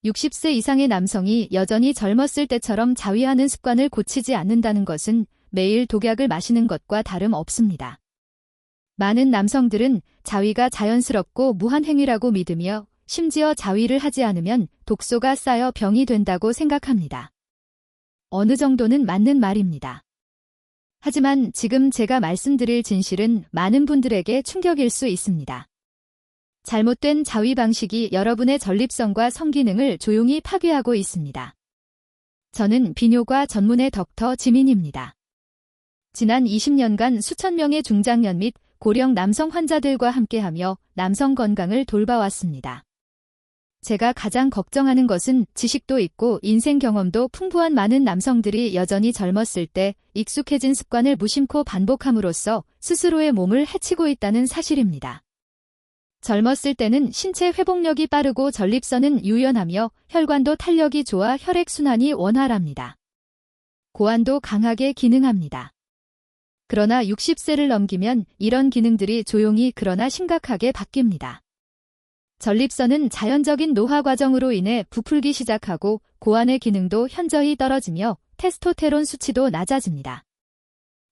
60세 이상의 남성이 여전히 젊었을 때처럼 자위하는 습관을 고치지 않는다는 것은 매일 독약을 마시는 것과 다름없습니다. 많은 남성들은 자위가 자연스럽고 무한 행위라고 믿으며 심지어 자위를 하지 않으면 독소가 쌓여 병이 된다고 생각합니다. 어느 정도는 맞는 말입니다. 하지만 지금 제가 말씀드릴 진실은 많은 분들에게 충격일 수 있습니다. 잘못된 자위 방식이 여러분의 전립선과 성기능을 조용히 파괴하고 있습니다. 저는 비뇨과 전문의 닥터 지민입니다. 지난 20년간 수천 명의 중장년 및 고령 남성 환자들과 함께하며 남성 건강을 돌봐왔습니다. 제가 가장 걱정하는 것은 지식도 있고 인생 경험도 풍부한 많은 남성들이 여전히 젊었을 때 익숙해진 습관을 무심코 반복함으로써 스스로의 몸을 해치고 있다는 사실입니다. 젊었을 때는 신체 회복력이 빠르고 전립선은 유연하며 혈관도 탄력이 좋아 혈액순환이 원활합니다. 고환도 강하게 기능합니다. 그러나 60세를 넘기면 이런 기능들이 조용히 그러나 심각하게 바뀝니다. 전립선은 자연적인 노화 과정으로 인해 부풀기 시작하고 고환의 기능도 현저히 떨어지며 테스토테론 수치도 낮아집니다.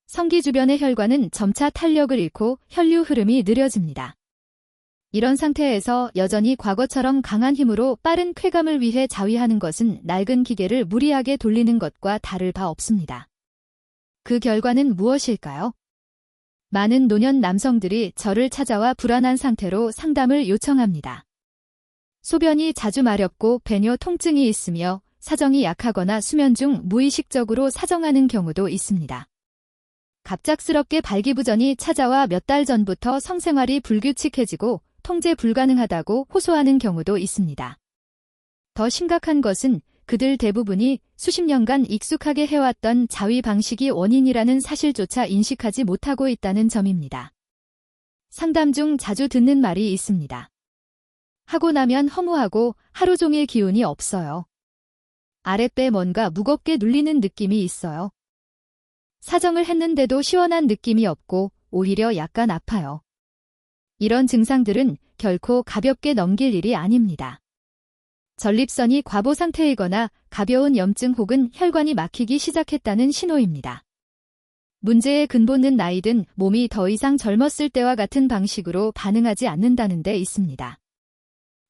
성기 주변의 혈관은 점차 탄력을 잃고 혈류 흐름이 느려집니다. 이런 상태에서 여전히 과거처럼 강한 힘으로 빠른 쾌감을 위해 자위하는 것은 낡은 기계를 무리하게 돌리는 것과 다를 바 없습니다. 그 결과는 무엇일까요? 많은 노년 남성들이 저를 찾아와 불안한 상태로 상담을 요청합니다. 소변이 자주 마렵고 배뇨 통증이 있으며 사정이 약하거나 수면 중 무의식적으로 사정하는 경우도 있습니다. 갑작스럽게 발기부전이 찾아와 몇 달 전부터 성생활이 불규칙해지고 통제 불가능하다고 호소하는 경우도 있습니다. 더 심각한 것은 그들 대부분이 수십 년간 익숙하게 해왔던 자위 방식이 원인이라는 사실조차 인식하지 못하고 있다는 점입니다. 상담 중 자주 듣는 말이 있습니다. 하고 나면 허무하고 하루 종일 기운이 없어요. 아랫배에 뭔가 무겁게 눌리는 느낌이 있어요. 사정을 했는데도 시원한 느낌이 없고 오히려 약간 아파요. 이런 증상들은 결코 가볍게 넘길 일이 아닙니다. 전립선이 과보 상태이거나 가벼운 염증 혹은 혈관이 막히기 시작했다는 신호입니다. 문제의 근본은 나이든 몸이 더 이상 젊었을 때와 같은 방식으로 반응하지 않는다는 데 있습니다.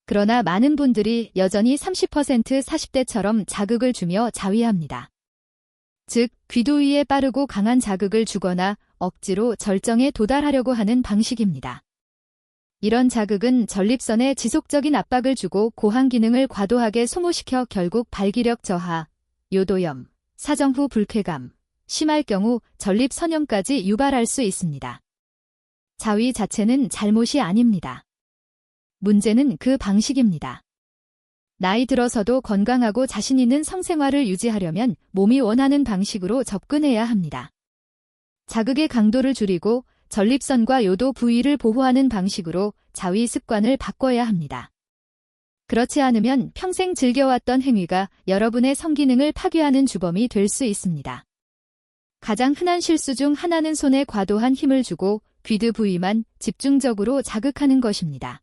그러나 많은 분들이 여전히 30% 40대처럼 자극을 주며 자위합니다. 즉, 귀두 위에 빠르고 강한 자극을 주거나 억지로 절정에 도달하려고 하는 방식입니다. 이런 자극은 전립선에 지속적인 압박을 주고 고환 기능을 과도하게 소모시켜 결국 발기력 저하, 요도염, 사정 후 불쾌감, 심할 경우 전립선염까지 유발할 수 있습니다. 자위 자체는 잘못이 아닙니다. 문제는 그 방식입니다. 나이 들어서도 건강하고 자신 있는 성생활을 유지하려면 몸이 원하는 방식으로 접근해야 합니다. 자극의 강도를 줄이고 전립선과 요도 부위를 보호하는 방식으로 자위 습관을 바꿔야 합니다. 그렇지 않으면 평생 즐겨왔던 행위가 여러분의 성기능을 파괴하는 주범이 될 수 있습니다. 가장 흔한 실수 중 하나는 손에 과도한 힘을 주고 귀두 부위만 집중적으로 자극하는 것입니다.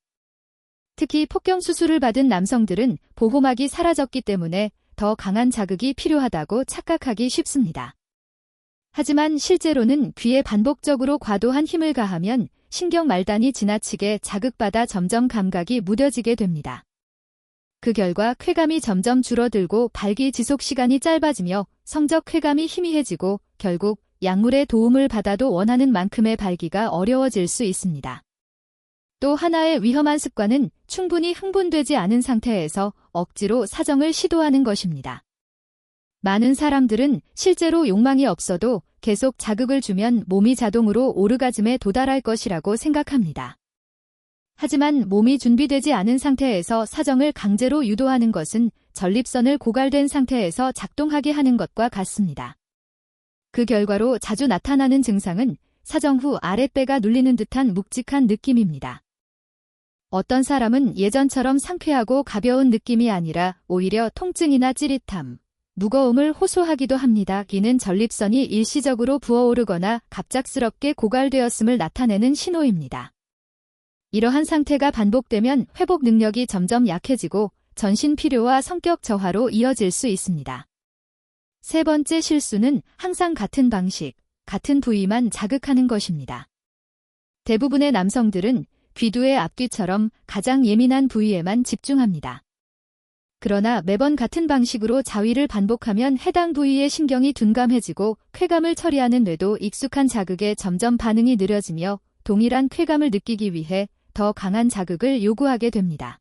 특히 폭경 수술을 받은 남성들은 보호막이 사라졌기 때문에 더 강한 자극이 필요하다고 착각하기 쉽습니다. 하지만 실제로는 귀에 반복적으로 과도한 힘을 가하면 신경 말단이 지나치게 자극받아 점점 감각이 무뎌지게 됩니다. 그 결과 쾌감이 점점 줄어들고 발기 지속 시간이 짧아지며 성적 쾌감이 희미해지고 결국 약물의 도움을 받아도 원하는 만큼의 발기가 어려워질 수 있습니다. 또 하나의 위험한 습관은 충분히 흥분되지 않은 상태에서 억지로 사정을 시도하는 것입니다. 많은 사람들은 실제로 욕망이 없어도 계속 자극을 주면 몸이 자동으로 오르가즘에 도달할 것이라고 생각합니다. 하지만 몸이 준비되지 않은 상태에서 사정을 강제로 유도하는 것은 전립선을 고갈된 상태에서 작동하게 하는 것과 같습니다. 그 결과로 자주 나타나는 증상은 사정 후 아랫배가 눌리는 듯한 묵직한 느낌입니다. 어떤 사람은 예전처럼 상쾌하고 가벼운 느낌이 아니라 오히려 통증이나 찌릿함, 무거움을 호소하기도 합니다. 이는 전립선이 일시적으로 부어오르거나 갑작스럽게 고갈되었음을 나타내는 신호입니다. 이러한 상태가 반복되면 회복 능력이 점점 약해지고 전신 피로와 성격 저하로 이어질 수 있습니다. 세 번째 실수는 항상 같은 방식, 같은 부위만 자극하는 것입니다. 대부분의 남성들은 귀두의 앞귀처럼 가장 예민한 부위에만 집중합니다. 그러나 매번 같은 방식으로 자위를 반복하면 해당 부위의 신경이 둔감해지고 쾌감을 처리하는 뇌도 익숙한 자극에 점점 반응이 느려지며 동일한 쾌감을 느끼기 위해 더 강한 자극을 요구하게 됩니다.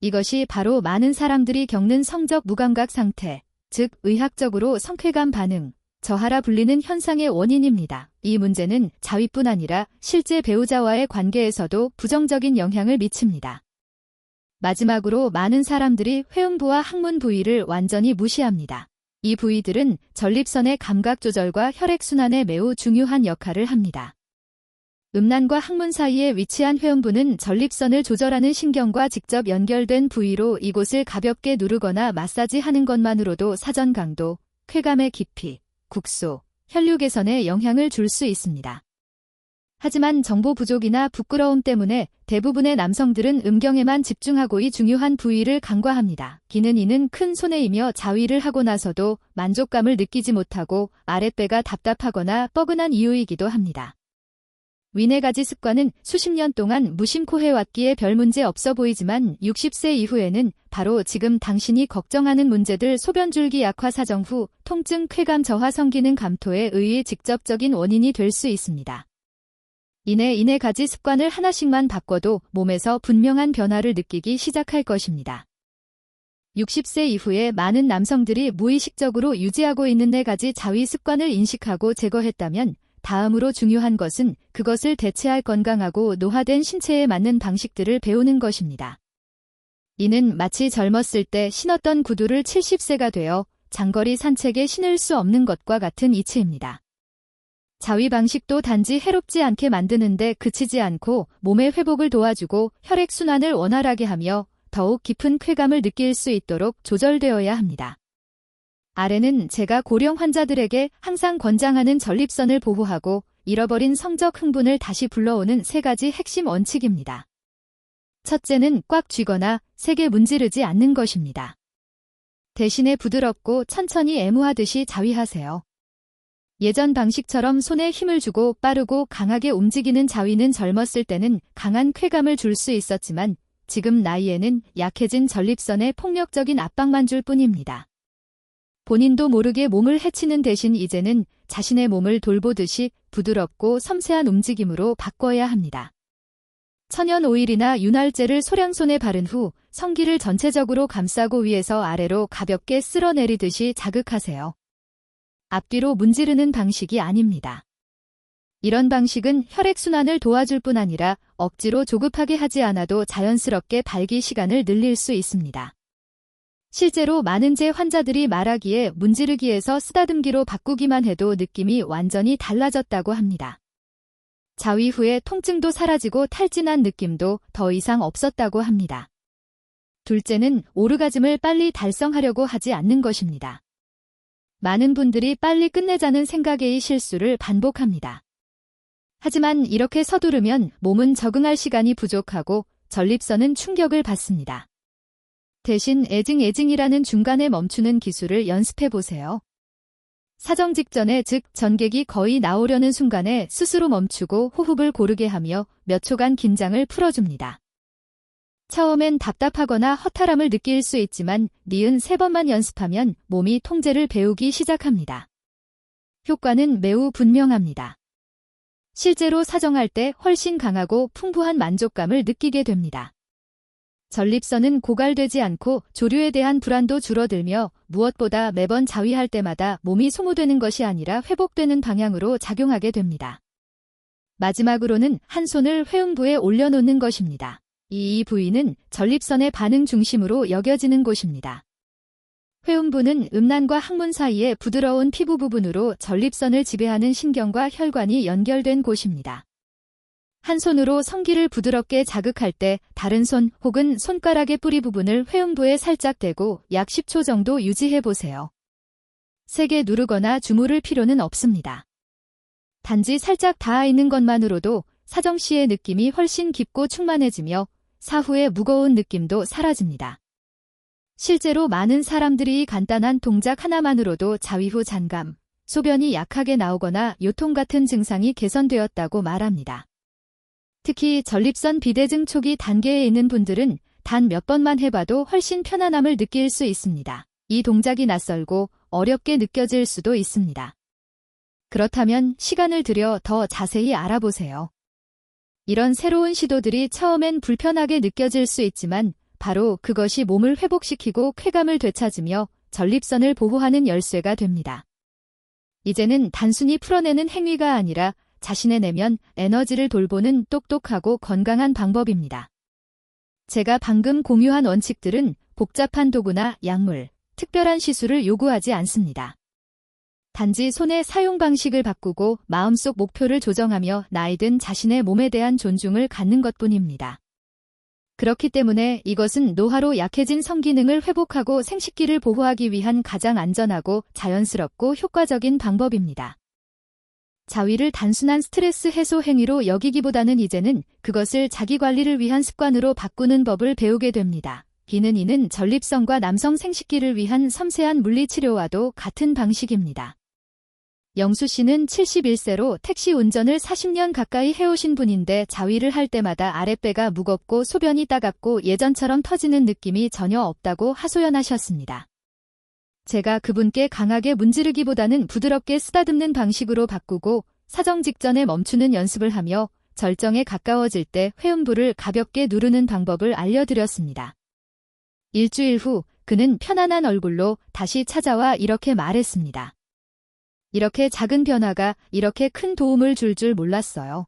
이것이 바로 많은 사람들이 겪는 성적 무감각 상태, 즉 의학적으로 성쾌감 반응, 저하라 불리는 현상의 원인입니다. 이 문제는 자위뿐 아니라 실제 배우자와의 관계에서도 부정적인 영향을 미칩니다. 마지막으로 많은 사람들이 회음부와 항문 부위를 완전히 무시합니다. 이 부위들은 전립선의 감각 조절과 혈액순환에 매우 중요한 역할을 합니다. 음란과 항문 사이에 위치한 회음부는 전립선을 조절하는 신경과 직접 연결된 부위로 이곳을 가볍게 누르거나 마사지하는 것만으로도 사전 강도, 쾌감의 깊이, 국소, 혈류 개선에 영향을 줄 수 있습니다. 하지만 정보 부족이나 부끄러움 때문에 대부분의 남성들은 음경에만 집중하고 이 중요한 부위를 간과합니다. 이는 큰 손해이며 자위를 하고 나서도 만족감을 느끼지 못하고 아랫배가 답답하거나 뻐근한 이유이기도 합니다. 위 네 가지 습관은 수십 년 동안 무심코 해왔기에 별 문제 없어 보이지만 60세 이후에는 바로 지금 당신이 걱정하는 문제들 소변줄기 약화 사정 후 통증 쾌감 저하 성기능 감토에 의해 직접적인 원인이 될 수 있습니다. 이네 가지 습관을 하나씩만 바꿔도 몸에서 분명한 변화를 느끼기 시작할 것입니다. 60세 이후에 많은 남성들이 무의식적으로 유지하고 있는 네 가지 자위 습관을 인식하고 제거했다면 다음으로 중요한 것은 그것을 대체할 건강하고 노화된 신체에 맞는 방식들을 배우는 것입니다. 이는 마치 젊었을 때 신었던 구두를 70세가 되어 장거리 산책에 신을 수 없는 것과 같은 이치입니다. 자위 방식도 단지 해롭지 않게 만드는데 그치지 않고 몸의 회복을 도와주고 혈액순환을 원활하게 하며 더욱 깊은 쾌감을 느낄 수 있도록 조절되어야 합니다. 아래는 제가 고령 환자들에게 항상 권장하는 전립선을 보호하고 잃어버린 성적 흥분을 다시 불러오는 세 가지 핵심 원칙입니다. 첫째는 꽉 쥐거나 세게 문지르지 않는 것입니다. 대신에 부드럽고 천천히 애무하듯이 자위하세요. 예전 방식처럼 손에 힘을 주고 빠르고 강하게 움직이는 자위는 젊었을 때는 강한 쾌감을 줄 수 있었지만 지금 나이에는 약해진 전립선에 폭력적인 압박만 줄 뿐입니다. 본인도 모르게 몸을 해치는 대신 이제는 자신의 몸을 돌보듯이 부드럽고 섬세한 움직임으로 바꿔야 합니다. 천연 오일이나 윤활제를 소량손에 바른 후 성기를 전체적으로 감싸고 위에서 아래로 가볍게 쓸어내리듯이 자극하세요. 앞뒤로 문지르는 방식이 아닙니다. 이런 방식은 혈액순환을 도와줄 뿐 아니라 억지로 조급하게 하지 않아도 자연스럽게 발기 시간을 늘릴 수 있습니다. 실제로 많은 제 환자들이 말하기에 문지르기에서 쓰다듬기로 바꾸기만 해도 느낌이 완전히 달라졌다고 합니다. 자위 후에 통증도 사라지고 탈진한 느낌도 더 이상 없었다고 합니다. 둘째는 오르가즘을 빨리 달성하려고 하지 않는 것입니다. 많은 분들이 빨리 끝내자는 생각의 실수를 반복합니다. 하지만 이렇게 서두르면 몸은 적응할 시간이 부족하고 전립선은 충격을 받습니다. 대신 애징이라는 중간에 멈추는 기술을 연습해 보세요. 사정 직전에 즉 전객이 거의 나오려는 순간에 스스로 멈추고 호흡을 고르게 하며 몇 초간 긴장을 풀어줍니다. 처음엔 답답하거나 허탈함을 느낄 수 있지만 93번만 연습하면 몸이 통제를 배우기 시작합니다. 효과는 매우 분명합니다. 실제로 사정할 때 훨씬 강하고 풍부한 만족감을 느끼게 됩니다. 전립선은 고갈되지 않고 조류에 대한 불안도 줄어들며 무엇보다 매번 자위할 때마다 몸이 소모되는 것이 아니라 회복되는 방향으로 작용하게 됩니다. 마지막으로는 한 손을 회음부에 올려놓는 것입니다. 이 부위는 전립선의 반응 중심으로 여겨지는 곳입니다. 회음부는 음란과 항문 사이의 부드러운 피부 부분으로 전립선을 지배하는 신경과 혈관이 연결된 곳입니다. 한 손으로 성기를 부드럽게 자극할 때 다른 손 혹은 손가락의 뿌리 부분을 회음부에 살짝 대고 약 10초 정도 유지해 보세요. 세게 누르거나 주무를 필요는 없습니다. 단지 살짝 닿아 있는 것만으로도 사정 시의 느낌이 훨씬 깊고 충만해지며 사후의 무거운 느낌도 사라집니다. 실제로 많은 사람들이 이 간단한 동작 하나만으로도 자위 후 잔감, 소변이 약하게 나오거나 요통 같은 증상이 개선되었다고 말합니다. 특히 전립선 비대증 초기 단계에 있는 분들은 단 몇 번만 해봐도 훨씬 편안함을 느낄 수 있습니다. 이 동작이 낯설고 어렵게 느껴질 수도 있습니다. 그렇다면 시간을 들여 더 자세히 알아보세요. 이런 새로운 시도들이 처음엔 불편하게 느껴질 수 있지만 바로 그것이 몸을 회복시키고 쾌감을 되찾으며 전립선을 보호하는 열쇠가 됩니다. 이제는 단순히 풀어내는 행위가 아니라 자신의 내면 에너지를 돌보는 똑똑하고 건강한 방법입니다. 제가 방금 공유한 원칙들은 복잡한 도구나 약물, 특별한 시술을 요구하지 않습니다. 단지 손의 사용 방식을 바꾸고 마음속 목표를 조정하며 나이든 자신의 몸에 대한 존중을 갖는 것뿐입니다. 그렇기 때문에 이것은 노화로 약해진 성기능을 회복하고 생식기를 보호하기 위한 가장 안전하고 자연스럽고 효과적인 방법입니다. 자위를 단순한 스트레스 해소 행위로 여기기보다는 이제는 그것을 자기관리를 위한 습관으로 바꾸는 법을 배우게 됩니다. 이는 전립선과 남성 생식기를 위한 섬세한 물리치료와도 같은 방식입니다. 영수 씨는 71세로 택시 운전을 40년 가까이 해오신 분인데 자위를 할 때마다 아랫배가 무겁고 소변이 따갑고 예전처럼 터지는 느낌이 전혀 없다고 하소연하셨습니다. 제가 그분께 강하게 문지르기보다는 부드럽게 쓰다듬는 방식으로 바꾸고 사정 직전에 멈추는 연습을 하며 절정에 가까워질 때 회음부를 가볍게 누르는 방법을 알려드렸습니다. 일주일 후 그는 편안한 얼굴로 다시 찾아와 이렇게 말했습니다. 이렇게 작은 변화가 이렇게 큰 도움을 줄 줄 몰랐어요.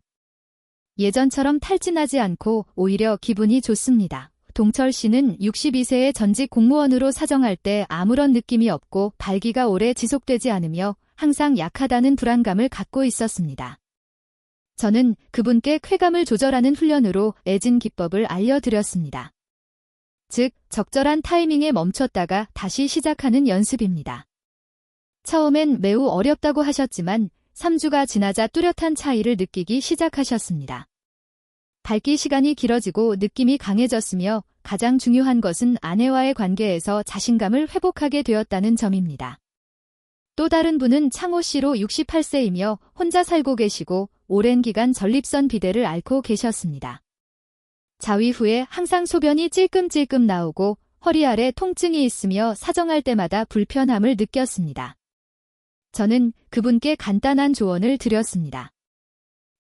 예전처럼 탈진하지 않고 오히려 기분이 좋습니다. 동철 씨는 62세의 전직 공무원으로 사정할 때 아무런 느낌이 없고 발기가 오래 지속되지 않으며 항상 약하다는 불안감을 갖고 있었습니다. 저는 그분께 쾌감을 조절하는 훈련으로 애진 기법을 알려드렸습니다. 즉, 적절한 타이밍에 멈췄다가 다시 시작하는 연습입니다. 처음엔 매우 어렵다고 하셨지만 3주가 지나자 뚜렷한 차이를 느끼기 시작하셨습니다. 발기 시간이 길어지고 느낌이 강해졌으며 가장 중요한 것은 아내와의 관계에서 자신감을 회복하게 되었다는 점입니다. 또 다른 분은 창호 씨로 68세이며 혼자 살고 계시고 오랜 기간 전립선 비대를 앓고 계셨습니다. 자위 후에 항상 소변이 찔끔찔끔 나오고 허리 아래 통증이 있으며 사정할 때마다 불편함을 느꼈습니다. 저는 그분께 간단한 조언을 드렸습니다.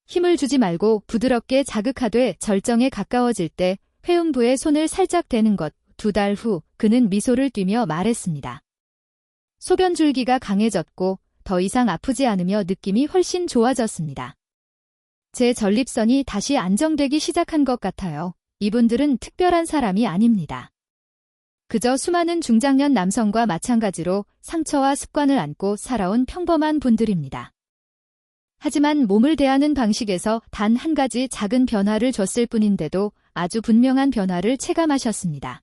힘을 주지 말고 부드럽게 자극하되 절정에 가까워질 때 회음부에 손을 살짝 대는 것. 2달 후 그는 미소를 띠며 말했습니다. 소변 줄기가 강해졌고 더 이상 아프지 않으며 느낌이 훨씬 좋아졌습니다. 제 전립선이 다시 안정되기 시작한 것 같아요. 이분들은 특별한 사람이 아닙니다. 그저 수많은 중장년 남성과 마찬가지로 상처와 습관을 안고 살아온 평범한 분들입니다. 하지만 몸을 대하는 방식에서 단 한 가지 작은 변화를 줬을 뿐인데도 아주 분명한 변화를 체감하셨습니다.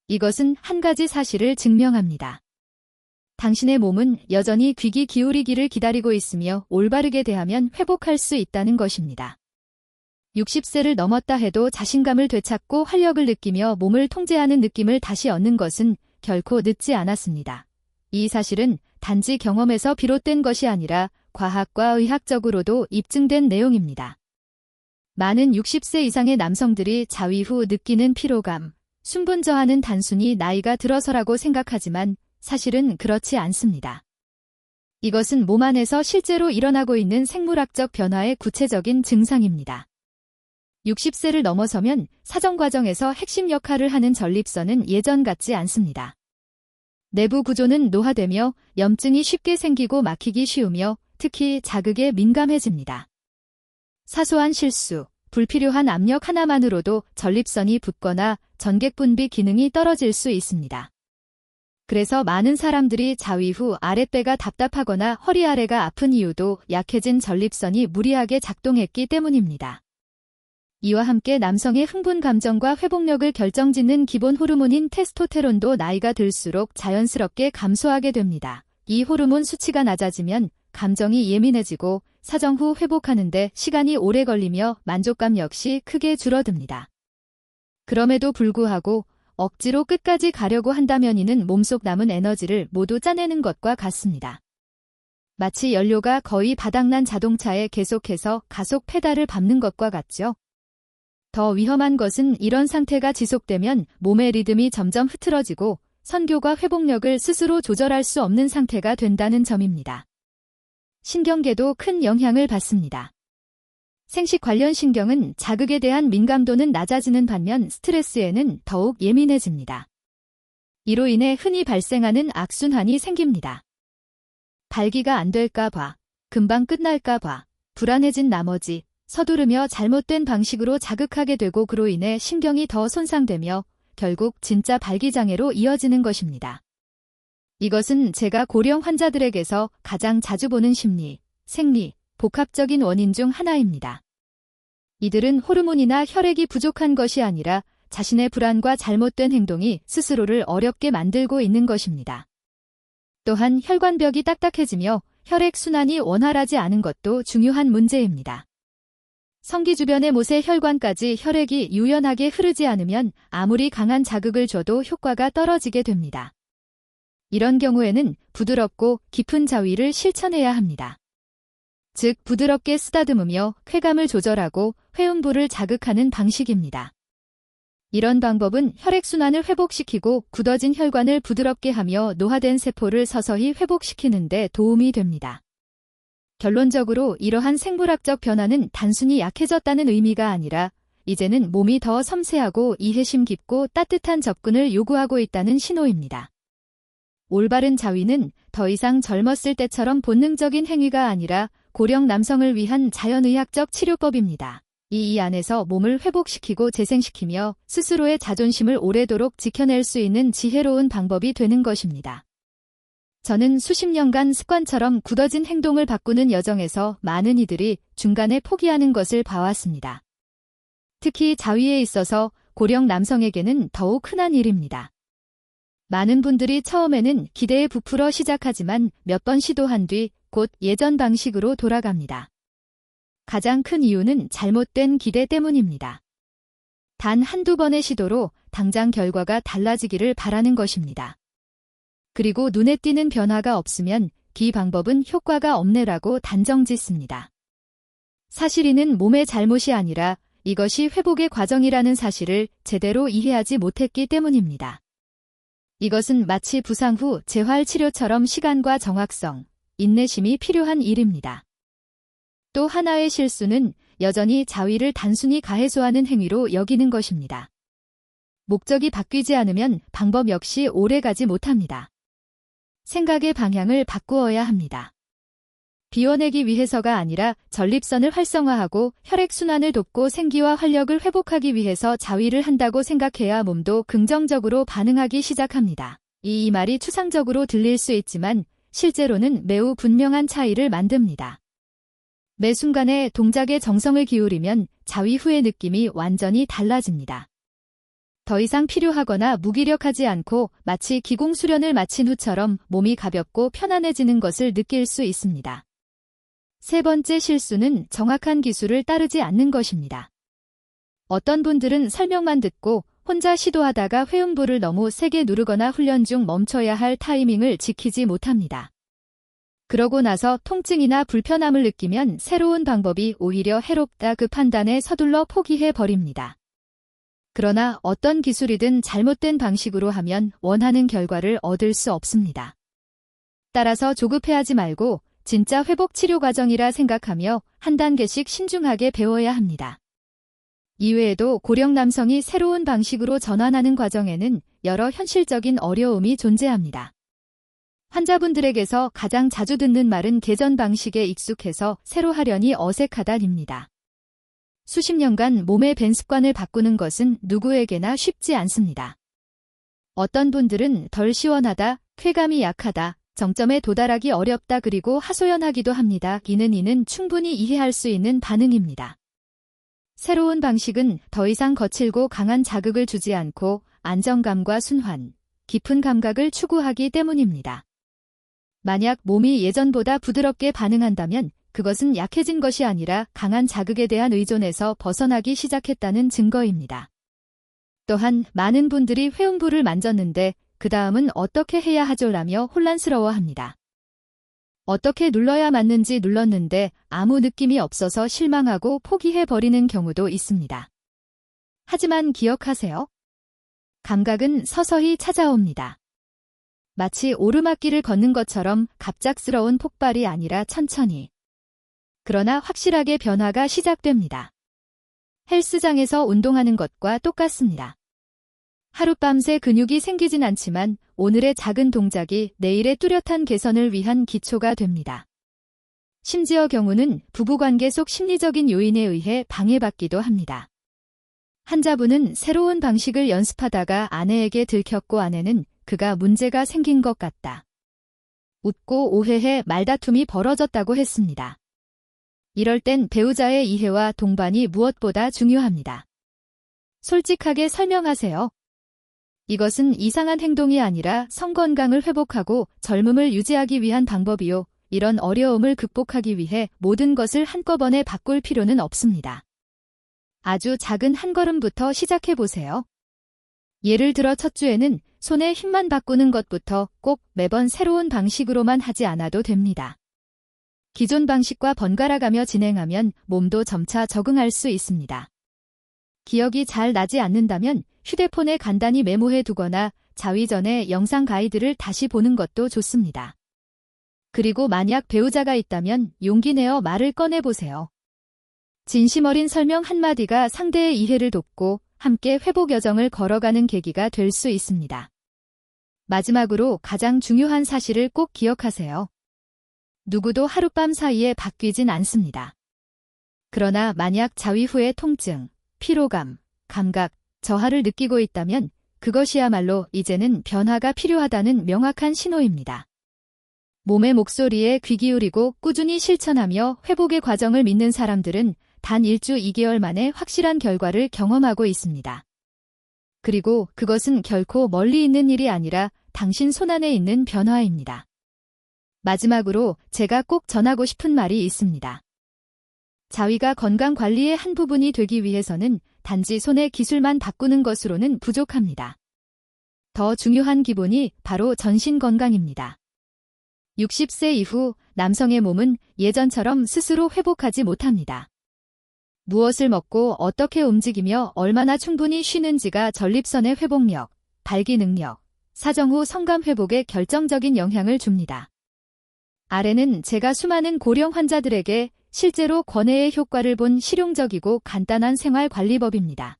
이것은 한 가지 사실을 증명합니다. 당신의 몸은 여전히 귀 기울이기를 기다리고 있으며 올바르게 대하면 회복할 수 있다는 것입니다. 60세를 넘었다 해도 자신감을 되찾고 활력을 느끼며 몸을 통제하는 느낌을 다시 얻는 것은 결코 늦지 않았습니다. 이 사실은 단지 경험에서 비롯된 것이 아니라 과학과 의학적으로도 입증된 내용입니다. 많은 60세 이상의 남성들이 자위 후 느끼는 피로감, 순분저하는 단순히 나이가 들어서라고 생각하지만 사실은 그렇지 않습니다. 이것은 몸 안에서 실제로 일어나고 있는 생물학적 변화의 구체적인 증상입니다. 60세를 넘어서면 사정 과정에서 핵심 역할을 하는 전립선은 예전 같지 않습니다. 내부 구조는 노화되며 염증이 쉽게 생기고 막히기 쉬우며 특히 자극에 민감해집니다. 사소한 실수, 불필요한 압력 하나만으로도 전립선이 붓거나 전객분비 기능이 떨어질 수 있습니다. 그래서 많은 사람들이 자위 후 아랫배가 답답하거나 허리 아래가 아픈 이유도 약해진 전립선이 무리하게 작동했기 때문입니다. 이와 함께 남성의 흥분 감정과 회복력을 결정짓는 기본 호르몬인 테스토테론도 나이가 들수록 자연스럽게 감소하게 됩니다. 이 호르몬 수치가 낮아지면 감정이 예민해지고 사정 후 회복하는데 시간이 오래 걸리며 만족감 역시 크게 줄어듭니다. 그럼에도 불구하고 억지로 끝까지 가려고 한다면 이는 몸속 남은 에너지를 모두 짜내는 것과 같습니다. 마치 연료가 거의 바닥난 자동차에 계속해서 가속 페달을 밟는 것과 같죠. 더 위험한 것은 이런 상태가 지속되면 몸의 리듬이 점점 흐트러지고 선교과 회복력을 스스로 조절할 수 없는 상태가 된다는 점입니다. 신경계도 큰 영향을 받습니다. 생식 관련 신경은 자극에 대한 민감도는 낮아지는 반면 스트레스에는 더욱 예민해집니다. 이로 인해 흔히 발생하는 악순환이 생깁니다. 발기가 안 될까 봐, 금방 끝날까 봐, 불안해진 나머지 서두르며 잘못된 방식으로 자극하게 되고 그로 인해 신경이 더 손상되며 결국 진짜 발기장애로 이어지는 것입니다. 이것은 제가 고령 환자들에게서 가장 자주 보는 심리, 생리, 복합적인 원인 중 하나입니다. 이들은 호르몬이나 혈액이 부족한 것이 아니라 자신의 불안과 잘못된 행동이 스스로를 어렵게 만들고 있는 것입니다. 또한 혈관벽이 딱딱해지며 혈액 순환이 원활하지 않은 것도 중요한 문제입니다. 성기 주변의 못의 혈관까지 혈액이 유연하게 흐르지 않으면 아무리 강한 자극을 줘도 효과가 떨어지게 됩니다. 이런 경우에는 부드럽고 깊은 자위를 실천해야 합니다. 즉 부드럽게 쓰다듬으며 쾌감을 조절하고 회음부를 자극하는 방식입니다. 이런 방법은 혈액순환을 회복시키고 굳어진 혈관을 부드럽게 하며 노화된 세포를 서서히 회복시키는 데 도움이 됩니다. 결론적으로 이러한 생물학적 변화는 단순히 약해졌다는 의미가 아니라 이제는 몸이 더 섬세하고 이해심 깊고 따뜻한 접근을 요구하고 있다는 신호입니다. 올바른 자위는 더 이상 젊었을 때처럼 본능적인 행위가 아니라 고령 남성을 위한 자연의학적 치료법입니다. 이 안에서 몸을 회복시키고 재생시키며 스스로의 자존심을 오래도록 지켜낼 수 있는 지혜로운 방법이 되는 것입니다. 저는 수십 년간 습관처럼 굳어진 행동을 바꾸는 여정에서 많은 이들이 중간에 포기하는 것을 봐왔습니다. 특히 자위에 있어서 고령 남성에게는 더욱 흔한 일입니다. 많은 분들이 처음에는 기대에 부풀어 시작하지만 몇 번 시도한 뒤 곧 예전 방식으로 돌아갑니다. 가장 큰 이유는 잘못된 기대 때문입니다. 단 한두 번의 시도로 당장 결과가 달라지기를 바라는 것입니다. 그리고 눈에 띄는 변화가 없으면 이 방법은 효과가 없네라고 단정짓습니다. 사실 이는 몸의 잘못이 아니라 이것이 회복의 과정이라는 사실을 제대로 이해하지 못했기 때문입니다. 이것은 마치 부상 후 재활 치료처럼 시간과 정확성, 인내심이 필요한 일입니다. 또 하나의 실수는 여전히 자위를 단순히 가해소하는 행위로 여기는 것입니다. 목적이 바뀌지 않으면 방법 역시 오래가지 못합니다. 생각의 방향을 바꾸어야 합니다. 비워내기 위해서가 아니라 전립선을 활성화하고 혈액순환을 돕고 생기와 활력을 회복하기 위해서 자위를 한다고 생각해야 몸도 긍정적으로 반응하기 시작합니다. 이 말이 추상적으로 들릴 수 있지만 실제로는 매우 분명한 차이를 만듭니다. 매 순간에 동작에 정성을 기울이면 자위 후의 느낌이 완전히 달라집니다. 더 이상 필요하거나 무기력하지 않고 마치 기공수련을 마친 후처럼 몸이 가볍고 편안해지는 것을 느낄 수 있습니다. 세 번째 실수는 정확한 기술을 따르지 않는 것입니다. 어떤 분들은 설명만 듣고 혼자 시도하다가 회음부를 너무 세게 누르거나 훈련 중 멈춰야 할 타이밍을 지키지 못합니다. 그러고 나서 통증이나 불편함을 느끼면 새로운 방법이 오히려 해롭다 그 판단에 서둘러 포기해 버립니다. 그러나 어떤 기술이든 잘못된 방식으로 하면 원하는 결과를 얻을 수 없습니다. 따라서 조급해하지 말고 진짜 회복 치료 과정이라 생각하며 한 단계씩 신중하게 배워야 합니다. 이외에도 고령 남성이 새로운 방식으로 전환하는 과정에는 여러 현실적인 어려움이 존재합니다. 환자분들에게서 가장 자주 듣는 말은 개전 방식에 익숙해서 새로 하려니 어색하다입니다. 수십 년간 몸의 밴 습관을 바꾸는 것은 누구에게나 쉽지 않습니다. 어떤 분들은 덜 시원하다, 쾌감이 약하다, 정점에 도달하기 어렵다 그리고 하소연하기도 합니다. 이는 충분히 이해할 수 있는 반응입니다. 새로운 방식은 더 이상 거칠고 강한 자극을 주지 않고 안정감과 순환, 깊은 감각을 추구하기 때문입니다. 만약 몸이 예전보다 부드럽게 반응한다면 그것은 약해진 것이 아니라 강한 자극에 대한 의존에서 벗어나기 시작했다는 증거입니다. 또한 많은 분들이 회음부를 만졌는데 그 다음은 어떻게 해야 하죠라며 혼란스러워합니다. 어떻게 눌러야 맞는지 눌렀는데 아무 느낌이 없어서 실망하고 포기해버리는 경우도 있습니다. 하지만 기억하세요. 감각은 서서히 찾아옵니다. 마치 오르막길을 걷는 것처럼 갑작스러운 폭발이 아니라 천천히. 그러나 확실하게 변화가 시작됩니다. 헬스장에서 운동하는 것과 똑같습니다. 하룻밤새 근육이 생기진 않지만 오늘의 작은 동작이 내일의 뚜렷한 개선을 위한 기초가 됩니다. 심지어 경우는 부부관계 속 심리적인 요인에 의해 방해받기도 합니다. 환자분은 새로운 방식을 연습하다가 아내에게 들켰고 아내는 그가 문제가 생긴 것 같다. 웃고 오해해 말다툼이 벌어졌다고 했습니다. 이럴 땐 배우자의 이해와 동반이 무엇보다 중요합니다. 솔직하게 설명하세요. 이것은 이상한 행동이 아니라 성건강을 회복하고 젊음을 유지하기 위한 방법이요. 이런 어려움을 극복하기 위해 모든 것을 한꺼번에 바꿀 필요는 없습니다. 아주 작은 한 걸음부터 시작해보세요. 예를 들어 첫 주에는 손의 힘만 바꾸는 것부터 꼭 매번 새로운 방식으로만 하지 않아도 됩니다. 기존 방식과 번갈아가며 진행하면 몸도 점차 적응할 수 있습니다. 기억이 잘 나지 않는다면 휴대폰에 간단히 메모해 두거나 자위 전에 영상 가이드를 다시 보는 것도 좋습니다. 그리고 만약 배우자가 있다면 용기 내어 말을 꺼내보세요. 진심 어린 설명 한마디가 상대의 이해를 돕고 함께 회복 여정을 걸어가는 계기가 될 수 있습니다. 마지막으로 가장 중요한 사실을 꼭 기억하세요. 누구도 하룻밤 사이에 바뀌진 않습니다. 그러나 만약 자위 후의 통증, 피로감, 감각, 저하를 느끼고 있다면 그것이야말로 이제는 변화가 필요하다는 명확한 신호입니다. 몸의 목소리에 귀 기울이고 꾸준히 실천하며 회복의 과정을 믿는 사람들은 단 1주 2개월 만에 확실한 결과를 경험하고 있습니다. 그리고 그것은 결코 멀리 있는 일이 아니라 당신 손안에 있는 변화입니다. 마지막으로 제가 꼭 전하고 싶은 말이 있습니다. 자위가 건강 관리의 한 부분이 되기 위해서는 단지 손의 기술만 바꾸는 것으로는 부족합니다. 더 중요한 기본이 바로 전신 건강입니다. 60세 이후 남성의 몸은 예전처럼 스스로 회복하지 못합니다. 무엇을 먹고 어떻게 움직이며 얼마나 충분히 쉬는지가 전립선의 회복력, 발기 능력, 사정 후 성감 회복에 결정적인 영향을 줍니다. 아래는 제가 수많은 고령 환자들에게 실제로 권해의 효과를 본 실용적이고 간단한 생활관리법입니다.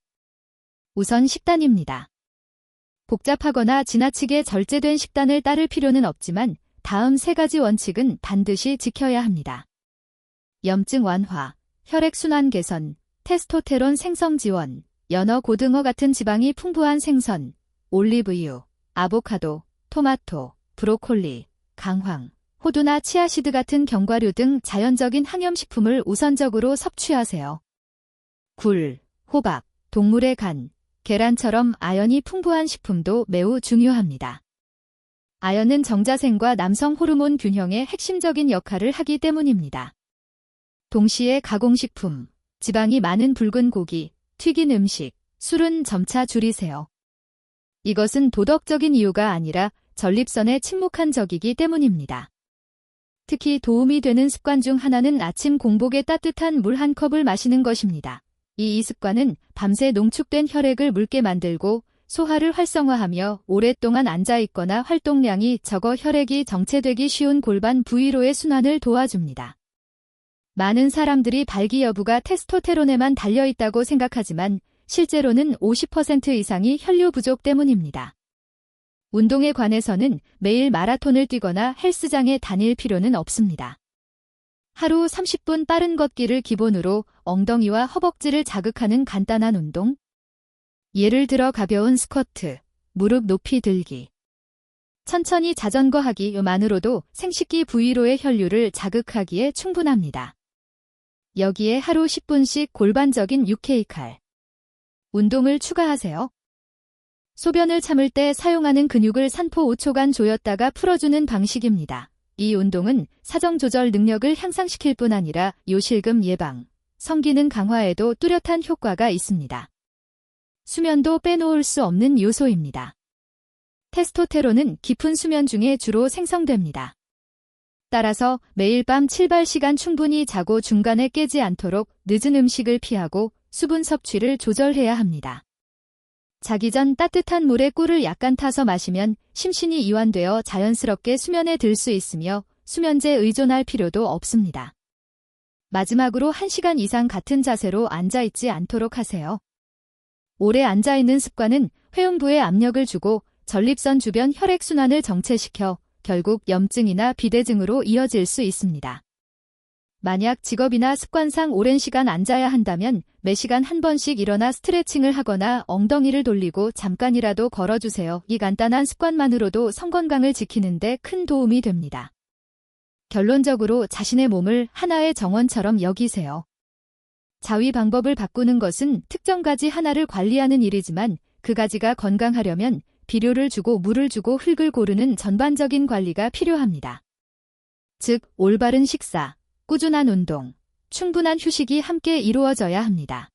우선 식단입니다. 복잡하거나 지나치게 절제된 식단을 따를 필요는 없지만 다음 3가지 원칙은 반드시 지켜야 합니다. 염증 완화, 혈액순환 개선, 테스토테론 생성 지원, 연어 고등어 같은 지방이 풍부한 생선, 올리브유, 아보카도, 토마토, 브로콜리, 강황, 호두나 치아시드 같은 견과류 등 자연적인 항염식품을 우선적으로 섭취하세요. 굴, 호박, 동물의 간, 계란처럼 아연이 풍부한 식품도 매우 중요합니다. 아연은 정자생과 남성 호르몬 균형의 핵심적인 역할을 하기 때문입니다. 동시에 가공식품, 지방이 많은 붉은 고기, 튀긴 음식, 술은 점차 줄이세요. 이것은 도덕적인 이유가 아니라 전립선에 침묵한 적이기 때문입니다. 특히 도움이 되는 습관 중 하나는 아침 공복에 따뜻한 물 한 컵을 마시는 것입니다. 이 습관은 밤새 농축된 혈액을 묽게 만들고 소화를 활성화하며 오랫동안 앉아있거나 활동량이 적어 혈액이 정체되기 쉬운 골반 부위로의 순환을 도와줍니다. 많은 사람들이 발기 여부가 테스토테론에만 달려있다고 생각하지만 실제로는 50% 이상이 혈류 부족 때문입니다. 운동에 관해서는 매일 마라톤을 뛰거나 헬스장에 다닐 필요는 없습니다. 하루 30분 빠른 걷기를 기본으로 엉덩이와 허벅지를 자극하는 간단한 운동, 예를 들어 가벼운 스쿼트, 무릎 높이 들기, 천천히 자전거 하기만으로도 생식기 부위로의 혈류를 자극하기에 충분합니다. 여기에 하루 10분씩 골반적인 육케이칼 운동을 추가하세요. 소변을 참을 때 사용하는 근육을 산포 5초간 조였다가 풀어주는 방식입니다. 이 운동은 사정 조절 능력을 향상시킬 뿐 아니라 요실금 예방, 성기능 강화에도 뚜렷한 효과가 있습니다. 수면도 빼놓을 수 없는 요소입니다. 테스토테론은 깊은 수면 중에 주로 생성됩니다. 따라서 매일 밤 7~8시간 충분히 자고 중간에 깨지 않도록 늦은 음식을 피하고 수분 섭취를 조절해야 합니다. 자기 전 따뜻한 물에 꿀을 약간 타서 마시면 심신이 이완되어 자연스럽게 수면에 들 수 있으며 수면제에 의존할 필요도 없습니다. 마지막으로 1시간 이상 같은 자세로 앉아있지 않도록 하세요. 오래 앉아있는 습관은 회음부에 압력을 주고 전립선 주변 혈액순환을 정체시켜 결국 염증이나 비대증으로 이어질 수 있습니다. 만약 직업이나 습관상 오랜 시간 앉아야 한다면 매 시간 한 번씩 일어나 스트레칭을 하거나 엉덩이를 돌리고 잠깐이라도 걸어주세요. 이 간단한 습관만으로도 성건강을 지키는 데 큰 도움이 됩니다. 결론적으로 자신의 몸을 하나의 정원처럼 여기세요. 자위 방법을 바꾸는 것은 특정 가지 하나를 관리하는 일이지만 그 가지가 건강하려면 비료를 주고 물을 주고 흙을 고르는 전반적인 관리가 필요합니다. 즉, 올바른 식사, 꾸준한 운동, 충분한 휴식이 함께 이루어져야 합니다.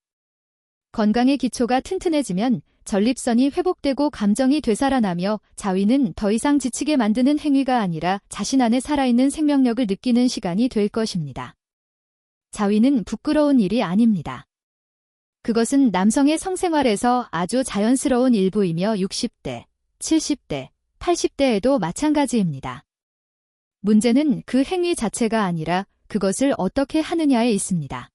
건강의 기초가 튼튼해지면 전립선이 회복되고 감정이 되살아나며 자위는 더 이상 지치게 만드는 행위가 아니라 자신 안에 살아있는 생명력을 느끼는 시간이 될 것입니다. 자위는 부끄러운 일이 아닙니다. 그것은 남성의 성생활에서 아주 자연스러운 일부이며 60대, 70대, 80대에도 마찬가지입니다. 문제는 그 행위 자체가 아니라 그것을 어떻게 하느냐에 있습니다.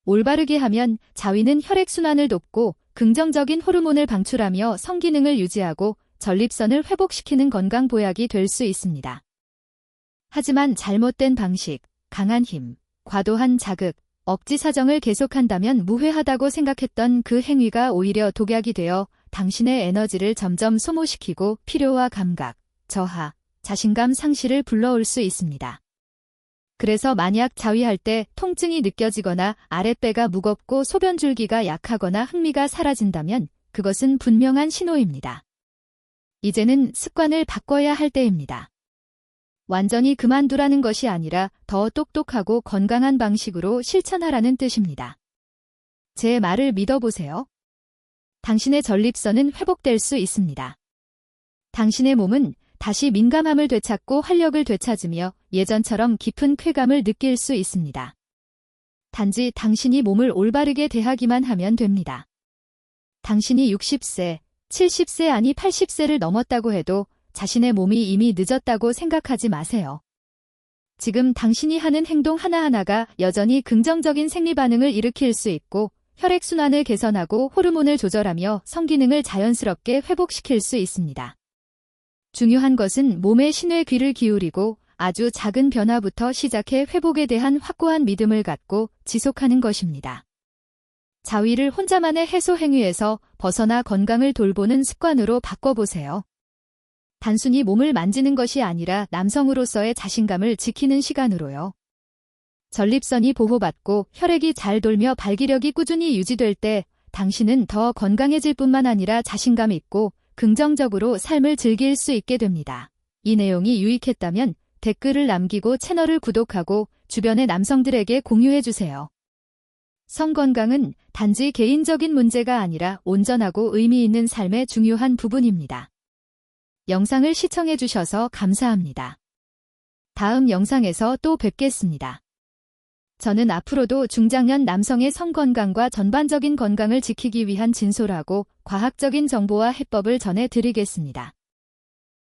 올바르게 하면 자위는 혈액순환을 돕고 긍정적인 호르몬을 방출하며 성기능을 유지하고 전립선을 회복시키는 건강 보약이 될 수 있습니다. 하지만 잘못된 방식, 강한 힘, 과도한 자극, 억지 사정을 계속한다면 무해하다고 생각했던 그 행위가 오히려 독약이 되어 당신의 에너지를 점점 소모시키고 필요와 감각, 저하, 자신감 상실을 불러올 수 있습니다. 그래서 만약 자위할 때 통증이 느껴지거나 아랫배가 무겁고 소변줄기가 약하거나 흥미가 사라진다면 그것은 분명한 신호입니다. 이제는 습관을 바꿔야 할 때입니다. 완전히 그만두라는 것이 아니라 더 똑똑하고 건강한 방식으로 실천하라는 뜻입니다. 제 말을 믿어보세요. 당신의 전립선은 회복될 수 있습니다. 당신의 몸은 다시 민감함을 되찾고 활력을 되찾으며 예전처럼 깊은 쾌감을 느낄 수 있습니다. 단지 당신이 몸을 올바르게 대하기만 하면 됩니다. 당신이 60세, 70세 아니 80세를 넘었다고 해도 자신의 몸이 이미 늦었다고 생각하지 마세요. 지금 당신이 하는 행동 하나하나가 여전히 긍정적인 생리반응을 일으킬 수 있고 혈액순환을 개선하고 호르몬을 조절하며 성기능을 자연스럽게 회복시킬 수 있습니다. 중요한 것은 몸의 신의 귀를 기울이고 아주 작은 변화부터 시작해 회복에 대한 확고한 믿음을 갖고 지속하는 것입니다. 자위를 혼자만의 해소 행위에서 벗어나 건강을 돌보는 습관으로 바꿔보세요. 단순히 몸을 만지는 것이 아니라 남성으로서의 자신감을 지키는 시간으로요. 전립선이 보호받고 혈액이 잘 돌며 발기력이 꾸준히 유지될 때 당신은 더 건강해질 뿐만 아니라 자신감 있고 긍정적으로 삶을 즐길 수 있게 됩니다. 이 내용이 유익했다면 댓글을 남기고 채널을 구독하고 주변의 남성들에게 공유해주세요. 성건강은 단지 개인적인 문제가 아니라 온전하고 의미 있는 삶의 중요한 부분입니다. 영상을 시청해주셔서 감사합니다. 다음 영상에서 또 뵙겠습니다. 저는 앞으로도 중장년 남성의 성건강과 전반적인 건강을 지키기 위한 진솔하고 과학적인 정보와 해법을 전해드리겠습니다.